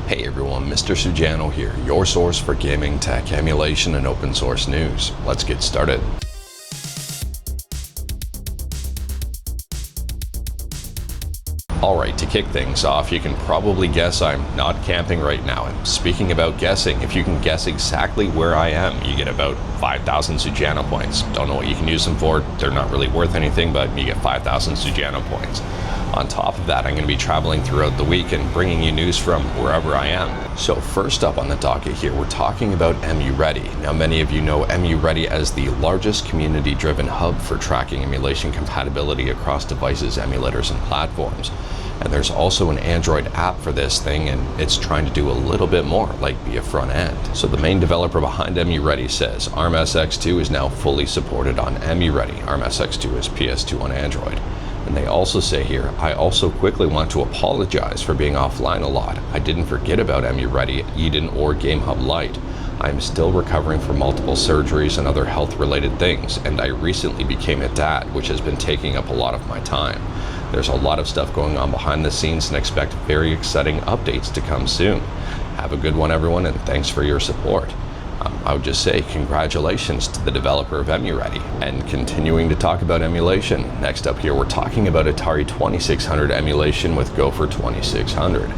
Hey everyone, Mr. Sujano here, your source for gaming, tech, emulation, and open source news. Let's get started. Alright, to kick things off, you can probably guess I'm not camping right now. And speaking about guessing, if you can guess exactly where I am, you get about 5,000 Sujano points. Don't know what you can use them for, they're not really worth anything, but you get 5,000 Sujano points. On top of that, I'm going to be traveling throughout the week and bringing you news from wherever I am. So first up on the docket here, we're talking about EmuReady. Now many of you know EmuReady as the largest community-driven hub for tracking emulation compatibility across devices, emulators, and platforms. And there's also an Android app for this thing, and it's trying to do a little bit more, like be a front end. So the main developer behind EmuReady says ARMSX2 is now fully supported on EmuReady. ARMSX2 is PS2 on Android. And they also say here, I also quickly want to apologize for being offline a lot. I didn't forget about EmuReady, Eden, or GameHub Lite. I'm still recovering from multiple surgeries and other health-related things, and I recently became a dad, which has been taking up a lot of my time. There's a lot of stuff going on behind the scenes and expect very exciting updates to come soon. Have a good one, everyone, and thanks for your support. I would just say congratulations to the developer of EmuReady. And continuing to talk about emulation, next up here we're talking about Atari 2600 emulation with Gopher 2600.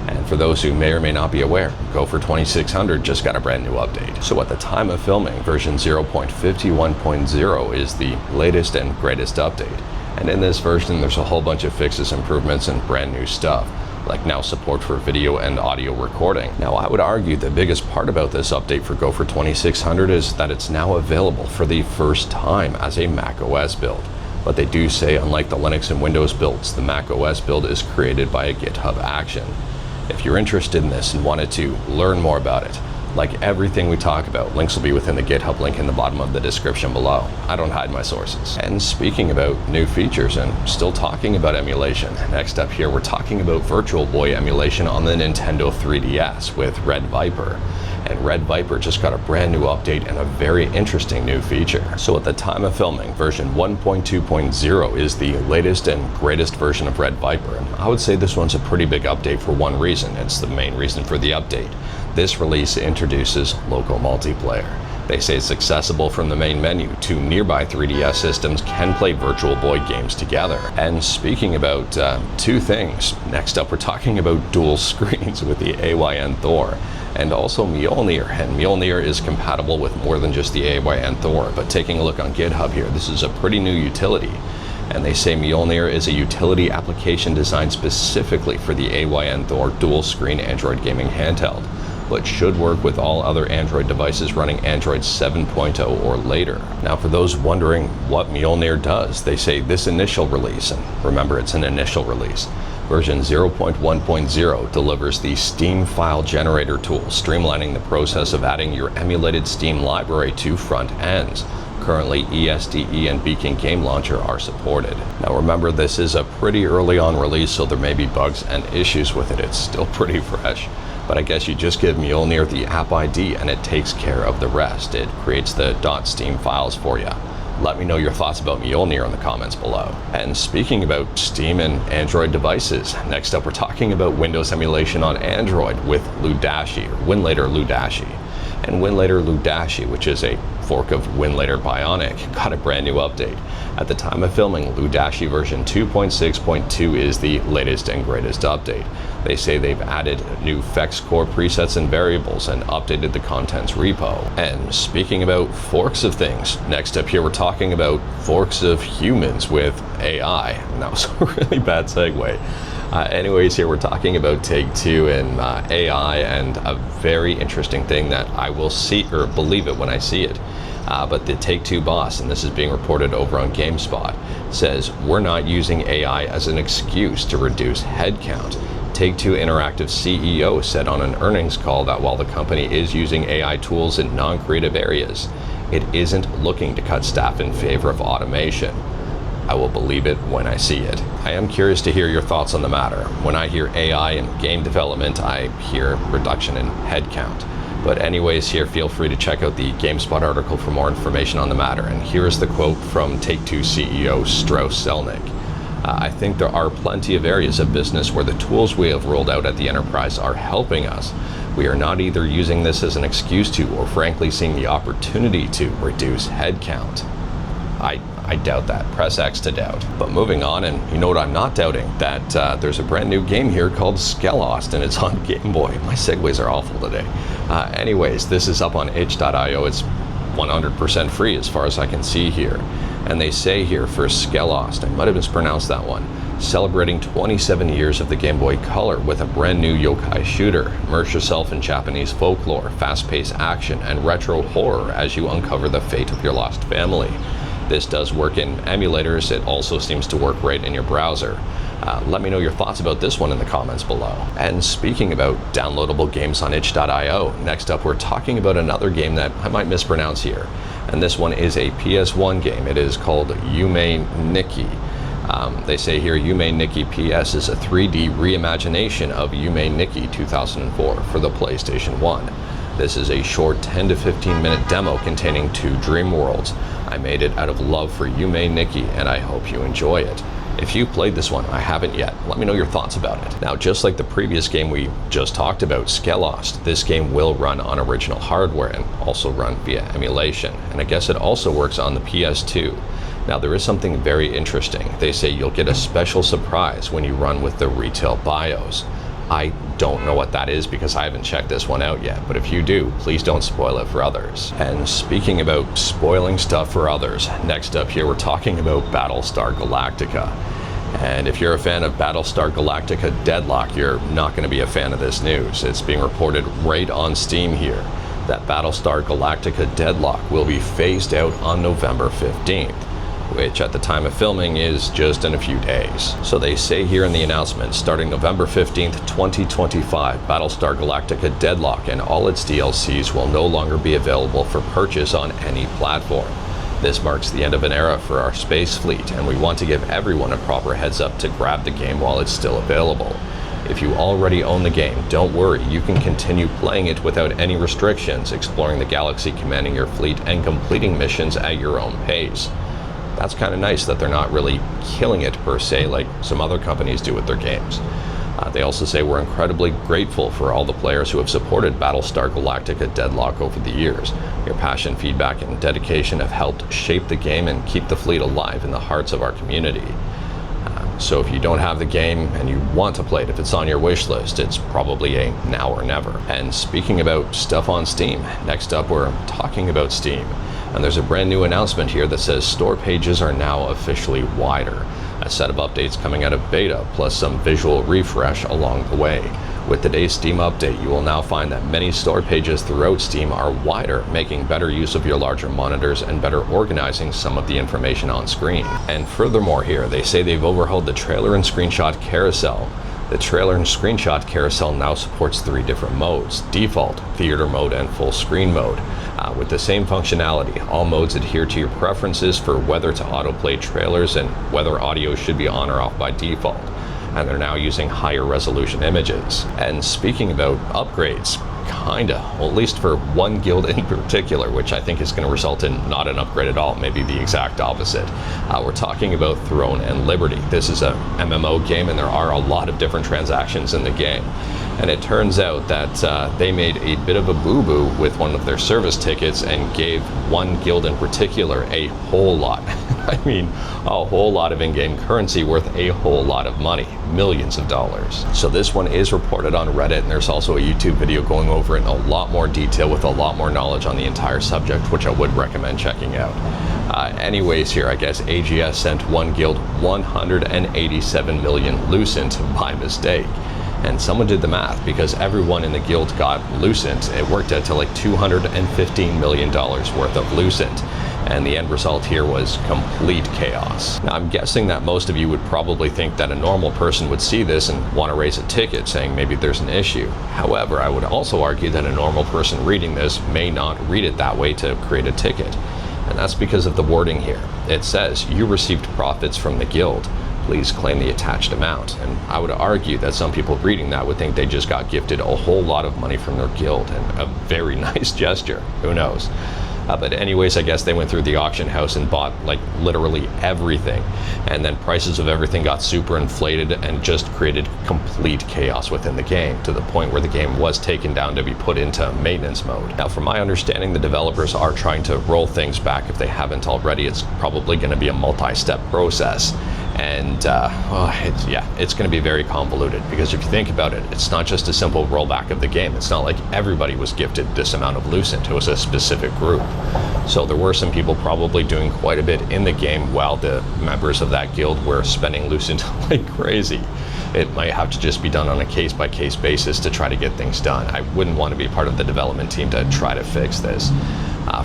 And for those who may or may not be aware, Gopher 2600 just got a brand new update. So at the time of filming, version 0.51.0 is the latest and greatest update. And in this version, there's a whole bunch of fixes, improvements, and brand new stuff, like now support for video and audio recording. Now, I would argue the biggest part about this update for Gopher 2600 is that it's now available for the first time as a macOS build. But they do say, unlike the Linux and Windows builds, the macOS build is created by a GitHub action. If you're interested in this and wanted to learn more about it, like everything we talk about, links will be within the GitHub link in the bottom of the description below. I don't hide my sources. And speaking about new features and still talking about emulation, next up here we're talking about Virtual Boy emulation on the Nintendo 3DS with Red Viper. And Red Viper just got a brand new update and a very interesting new feature. So at the time of filming, version 1.2.0 is the latest and greatest version of Red Viper. And I would say this one's a pretty big update for one reason. It's the main reason for the update. This release introduces local multiplayer. They say it's accessible from the main menu to nearby 3DS systems can play Virtual Boy games together. And speaking about two things, next up we're talking about dual screens with the AYN Thor and also Mjolnir. And Mjolnir is compatible with more than just the AYN Thor, but taking a look on GitHub here, this is a pretty new utility. And they say Mjolnir is a utility application designed specifically for the AYN Thor dual screen Android gaming handheld, but should work with all other Android devices running Android 7.0 or later. Now for those wondering what Mjolnir does, they say this initial release, and remember it's an initial release, version 0.1.0 delivers the Steam file generator tool, streamlining the process of adding your emulated Steam library to front ends. Currently, ESDE and Beacon Game Launcher are supported. Now remember, this is a pretty early on release, so there may be bugs and issues with it. It's still pretty fresh. But I guess you just give Mjolnir the app ID and it takes care of the rest. It creates the .steam files for you. Let me know your thoughts about Mjolnir in the comments below. And speaking about Steam and Android devices, next up we're talking about Windows emulation on Android with Ludashi, or Winlator Ludashi. And Winlator Ludashi, which is a fork of Winlator Bionic, got a brand new update. At the time of filming, Ludashi version 2.6.2 is the latest and greatest update. They say they've added new FX core presets and variables and updated the contents repo. And speaking about forks of things, next up here we're talking about forks of humans with AI. And that was a really bad segue. Anyways, here we're talking about Take-Two and AI, and a very interesting thing that I will see, or believe it when I see it. But the Take-Two boss, and this is being reported over on GameSpot, says, "We're not using AI as an excuse to reduce headcount." Take-Two Interactive CEO said on an earnings call that while the company is using AI tools in non-creative areas, it isn't looking to cut staff in favor of automation. I will believe it when I see it. I am curious to hear your thoughts on the matter. When I hear AI in game development, I hear reduction in headcount. But anyways, here, feel free to check out the GameSpot article for more information on the matter. And here is the quote from Take-Two CEO Strauss Zelnick. I think there are plenty of areas of business where the tools we have rolled out at the enterprise are helping us. We are not either using this as an excuse to, or frankly seeing the opportunity to, reduce headcount. I doubt that. Press X to doubt. But moving on, and you know what I'm not doubting? That there's a brand new game here called Skelost, and it's on Game Boy. My segues are awful today. Anyways, this is up on itch.io. It's 100% free as far as I can see here. And they say here for Skelost, I might have mispronounced that one, celebrating 27 years of the Game Boy Color with a brand new yokai shooter. Immerse yourself in Japanese folklore, fast-paced action, and retro horror as you uncover the fate of your lost family. This does work in emulators. It also seems to work right in your browser. Let me know your thoughts about this one in the comments below. And speaking about downloadable games on itch.io, next up we're talking about another game that I might mispronounce here. And this one is a PS1 game. It is called Yumei Nikki. They say here Yumei Nikki PS is a 3D reimagination of Yumei Nikki 2004 for the PlayStation 1. This is a short 10 to 15 minute demo containing 2 dream worlds. I made it out of love for Yumei Nikki, and I hope you enjoy it. If you played this one, I haven't yet, let me know your thoughts about it. Now, just like the previous game we just talked about, Skelost, this game will run on original hardware and also run via emulation. And I guess it also works on the PS2. Now, there is something very interesting. They say you'll get a special surprise when you run with the retail BIOS. I don't know what that is because I haven't checked this one out yet, but if you do, please don't spoil it for others. And speaking about spoiling stuff for others, next up here we're talking about Battlestar Galactica. And if you're a fan of Battlestar Galactica Deadlock, you're not going to be a fan of this news. It's being reported right on Steam here that Battlestar Galactica Deadlock will be phased out on November 15th. Which at the time of filming is just in a few days. So they say here in the announcement, starting November 15th, 2025, Battlestar Galactica Deadlock and all its DLCs will no longer be available for purchase on any platform. This marks the end of an era for our space fleet, and we want to give everyone a proper heads up to grab the game while it's still available. If you already own the game, don't worry, you can continue playing it without any restrictions, exploring the galaxy, commanding your fleet, and completing missions at your own pace. That's kind of nice that they're not really killing it per se like some other companies do with their games. They also say we're incredibly grateful for all the players who have supported Battlestar Galactica Deadlock over the years. Your passion, feedback, and dedication have helped shape the game and keep the fleet alive in the hearts of our community. So if you don't have the game and you want to play it, if it's on your wish list, it's probably a now or never. And speaking about stuff on Steam, next up we're talking about Steam. And there's a brand new announcement here that says store pages are now officially wider. A set of updates coming out of beta, plus some visual refresh along the way. With today's Steam update, you will now find that many store pages throughout Steam are wider, making better use of your larger monitors and better organizing some of the information on screen. And furthermore here, they say they've overhauled the trailer and screenshot carousel. The trailer and screenshot carousel now supports 3 different modes: default, theater mode, and full screen mode. With the same functionality, all modes adhere to your preferences for whether to autoplay trailers and whether audio should be on or off by default. And they're now using higher resolution images. And speaking about upgrades, kinda, well, at least for one guild in particular, which I think is going to result in not an upgrade at all, maybe the exact opposite. We're talking about Throne and Liberty. This is a MMO game, and there are a lot of different transactions in the game. And it turns out that they made a bit of a boo-boo with one of their service tickets and gave one guild in particular a whole lot. I mean, a whole lot of in-game currency worth a whole lot of money, millions of dollars. So this one is reported on Reddit, and there's also a YouTube video going over it in a lot more detail with a lot more knowledge on the entire subject, which I would recommend checking out. Anyways here, I guess AGS sent one guild 187 million Lucent by mistake. And someone did the math, because everyone in the guild got Lucent. It worked out to like $215 million worth of Lucent. And the end result here was complete chaos. Now, I'm guessing that most of you would probably think that a normal person would see this and want to raise a ticket saying maybe there's an issue. However, I would also argue that a normal person reading this may not read it that way to create a ticket. And that's because of the wording here. It says, "You received profits from the guild. Please claim the attached amount." And I would argue that some people reading that would think they just got gifted a whole lot of money from their guild, and a very nice gesture. Who knows? But anyways, I guess they went through the auction house and bought like literally everything, and then prices of everything got super inflated and just created complete chaos within the game, to the point where the game was taken down to be put into maintenance mode. Now, from my understanding, the developers are trying to roll things back if they haven't already. It's probably going to be a multi-step process, and it's going to be very convoluted, because if you think about it, it's not just a simple rollback of the game. It's not like everybody was gifted this amount of Lucent. It was a specific group. So there were some people probably doing quite a bit in the game while the members of that guild were spending Lucent like crazy. It might have to just be done on a case-by-case basis to try to get things done. I wouldn't want to be part of the development team to try to fix this.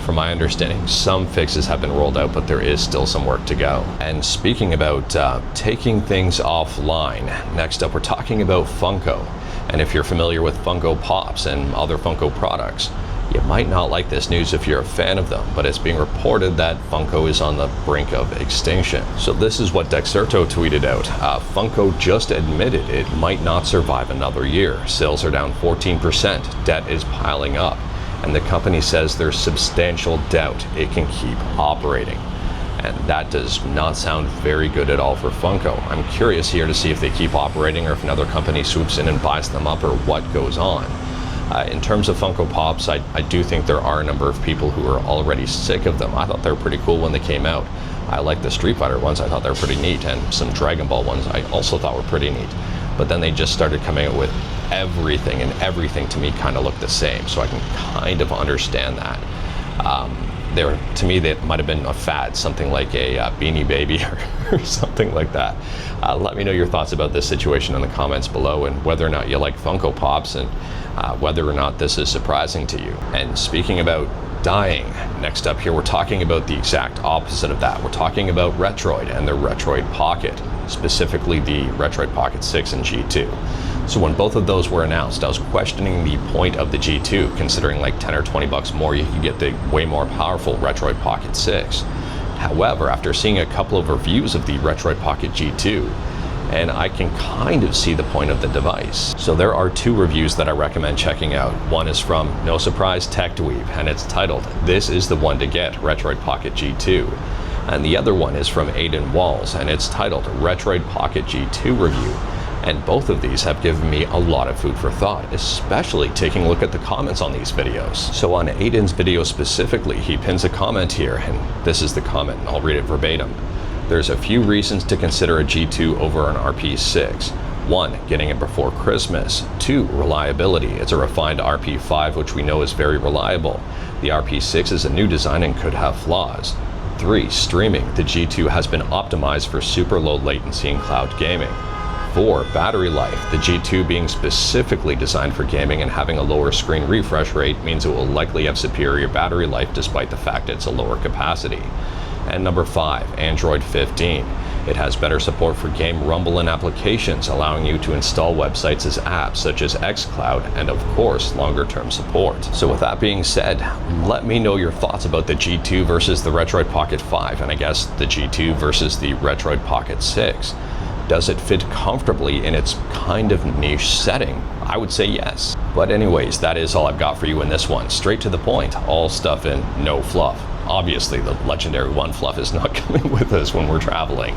From my understanding, some fixes have been rolled out, but there is still some work to go. And speaking about taking things offline, next up we're talking about Funko. And if you're familiar with Funko Pops and other Funko products, you might not like this news if you're a fan of them, but it's being reported that Funko is on the brink of extinction. So this is what Dexerto tweeted out. Funko just admitted it might not survive another year. Sales are down 14%, debt is piling up, and the company says there's substantial doubt it can keep operating. And that does not sound very good at all for Funko. I'm curious here to see if they keep operating or if another company swoops in and buys them up, or what goes on. In terms of Funko Pops, I do think there are a number of people who are already sick of them. I thought they were pretty cool when they came out. I like the Street Fighter ones, I thought they were pretty neat, and some Dragon Ball ones I also thought were pretty neat. But then they just started coming out with everything, and everything to me kind of looked the same, so I can kind of understand that. To me, that might have been a fad, something like a Beanie Baby or something like that. Let me know your thoughts about this situation in the comments below, and whether or not you like Funko Pops, and whether or not this is surprising to you. And speaking about dying, next up here we're talking about the exact opposite of that. We're talking about Retroid and the Retroid Pocket, specifically the Retroid Pocket 6 and G2. So when both of those were announced, I was questioning the point of the G2, considering like 10 or 20 bucks more you could get the way more powerful Retroid Pocket 6. However, after seeing a couple of reviews of the Retroid Pocket G2, and I can kind of see the point of the device. So there are two reviews that I recommend checking out. One is from, no surprise, TechDweeb, and it's titled, "This is the one to get, Retroid Pocket G2." And the other one is from Aiden Walls, and it's titled, "Retroid Pocket G2 Review." And both of these have given me a lot of food for thought, especially taking a look at the comments on these videos. So on Aiden's video specifically, he pins a comment here, and this is the comment, and I'll read it verbatim. "There's a few reasons to consider a G2 over an RP6. 1, getting it before Christmas. 2, reliability. It's a refined RP5, which we know is very reliable. The RP6 is a new design and could have flaws. 3, streaming. The G2 has been optimized for super low latency and cloud gaming. 4, battery life. The G2 being specifically designed for gaming and having a lower screen refresh rate means it will likely have superior battery life despite the fact it's a lower capacity. And number 5, Android 15. It has better support for Game Rumble and applications, allowing you to install websites as apps such as xCloud, and of course, longer term support." So with that being said, let me know your thoughts about the G2 versus the Retroid Pocket 5, and I guess the G2 versus the Retroid Pocket 6. Does it fit comfortably in its kind of niche setting? I would say yes. But anyways, that is all I've got for you in this one. Straight to the point, all stuff and no fluff. Obviously, the legendary one fluff is not coming with us when we're traveling.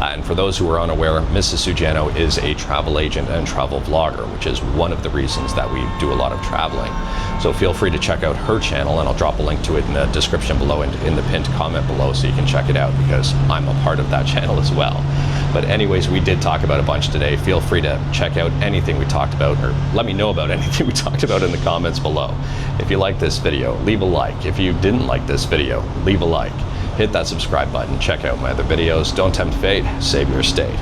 And for those who are unaware, Mrs. Sujano is a travel agent and travel vlogger, which is one of the reasons that we do a lot of traveling. So feel free to check out her channel, and I'll drop a link to it in the description below and in the pinned comment below so you can check it out, because I'm a part of that channel as well. But anyways, we did talk about a bunch today. Feel free to check out anything we talked about, or let me know about anything we talked about in the comments below. If you liked this video, leave a like. If you didn't like this video, leave a like. Hit that subscribe button, check out my other videos. Don't tempt fate, save your state.